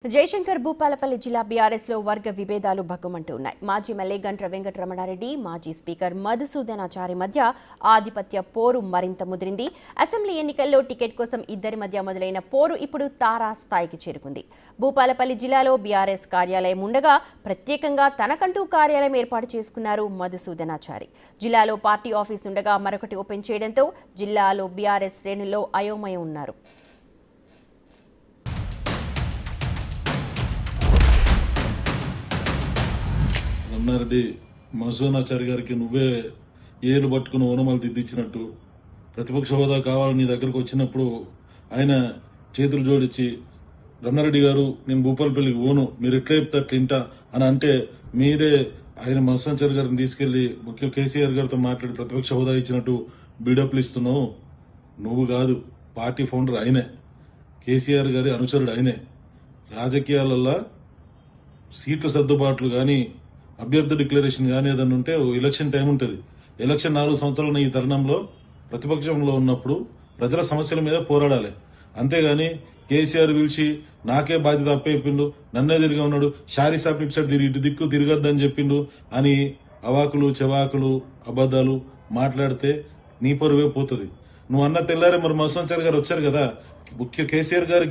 జయశంకర్ భూపాలపల్లి జిల్లా బీఆర్ఎస్ లో వర్గ విభేదాలు భగ్గుమంటూ ఉన్నాయి. మాజీ ఎమ్మెల్యే గంట్ర వెంకటరమణారెడ్డి, మాజీ స్పీకర్ మధుసూదనాచారి మధ్య ఆధిపత్య పోరు మరింత ముదిరింది. అసెంబ్లీ ఎన్నికల్లో టికెట్ కోసం ఇద్దరి మధ్య మొదలైన పోరు ఇప్పుడు తారాస్థాయికి చేరుకుంది. భూపాలపల్లి జిల్లాలో బీఆర్ఎస్ కార్యాలయం ఉండగా ప్రత్యేకంగా తనకంటూ కార్యాలయం ఏర్పాటు చేసుకున్నారు మధుసూదనాచారి. జిల్లాలో పార్టీ ఆఫీస్ ఉండగా మరొకటి ఓపెన్ చేయడంతో జిల్లాలో బీఆర్ఎస్ శ్రేణుల్లో అయోమయం ఉన్నారు. రమణారెడ్డి మధుసూదనాచారి గారికి నువ్వే ఏలు పట్టుకుని ఓనమాలు దిద్దించినట్టు, ప్రతిపక్ష హోదా కావాలని నీ దగ్గరకు వచ్చినప్పుడు ఆయన చేతులు జోడించి రమణారెడ్డి గారు నేను భూపాలపల్లికి పోను, మీరు ఎట్లా చెప్తే అట్లా ఇంటా అని అంటే మీరే ఆయన మధుసూదనాచారి గారిని తీసుకెళ్లి ముఖ్య కేసీఆర్ గారితో మాట్లాడి ప్రతిపక్ష హోదా ఇచ్చినట్టు బిల్డప్లు ఇస్తున్నావు. నువ్వు కాదు, పార్టీ ఫౌండర్ ఆయనే, కేసీఆర్ గారి అనుచరుడు ఆయనే. రాజకీయాలల్లో సీట్ల సర్దుబాట్లు కానీ అభ్యర్థి డిక్లరేషన్ కానీ ఏదన్నా ఉంటే ఎలక్షన్ టైం ఉంటుంది. ఎలక్షన్ 4 సంవత్సరాల ఈ తరుణంలో ప్రతిపక్షంలో ఉన్నప్పుడు ప్రజల సమస్యల మీద పోరాడాలి. అంతేగాని కేసీఆర్ పిలిచి నాకే బాధ్యత అప్పచెప్పిండు, నన్నే తిరిగి ఉన్నాడు, షారీ సాబ్ ఇటు సైడ్ ఇటు దిక్కు తిరగద్దని చెప్పిండు అని అవాకులు చెవాకులు అబద్దాలు మాట్లాడితే నీ పరువే పోతుంది. నువ్వు అన్న తెల్లారే మరి మధుసూదనాచారి గారు వచ్చారు కదా, ముఖ్య కేసీఆర్ గారు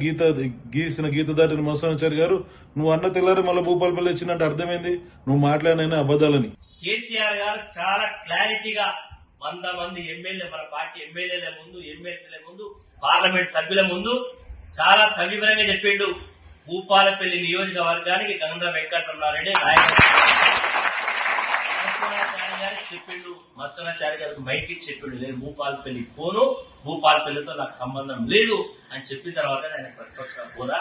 గీసిన గీత దాటిన మధుసూదనాచారి గారు నువ్వు అన్న తెల్లారే మళ్ళీ భూపాలపల్లి వచ్చినట్టు అర్థమైంది. నువ్వు మాట్లాడిన అబద్దాలని కేసీఆర్ గారు చాలా క్లారిటీగా 100 మంది ఎమ్మెల్యే మన పార్టీ ఎమ్మెల్యేల ముందు, ఎమ్మెల్సీల ముందు, పార్లమెంట్ సభ్యుల ముందు చాలా సవివరంగా చెప్పిండు. భూపాలపల్లి నియోజకవర్గానికి గండ్ర వెంకటరమణారెడ్డి చెప్పిండు, మధుసూదనాచారి గారికి మైకి చెప్పిండు, లేదు భూపాలపల్లి పోను, భూపాలపల్లితో నాకు సంబంధం లేదు అని చెప్పిన తర్వాత ఆయన ప్రతిపక్ష హోదా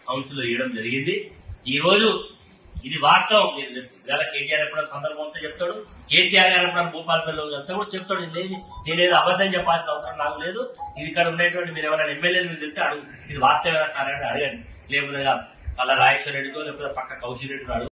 కౌన్సిల్ ఇవ్వడం జరిగింది. ఈ రోజు ఇది వాస్తవం. కేటీఆర్ ఎప్పుడైనా సందర్భంతో చెప్తాడు, కేసీఆర్ గారు ఎప్పుడైనా భూపాలపల్లి చెప్తాడు. నేనేదో అబద్ధం చెప్పాల్సిన అవసరం నాకు లేదు. ఇది ఇక్కడ ఉండేటువంటి మీరు ఎవరైనా ఎమ్మెల్యేలు మీరు చెప్తే అడుగు, ఇది వాస్తవేనా సార్ అంటే అడగండి, లేకపోతే పల్ల రాజేశ్వర రెడ్డితో లేకపోతే పక్క కౌశిక్ రెడ్డితో అడుగు.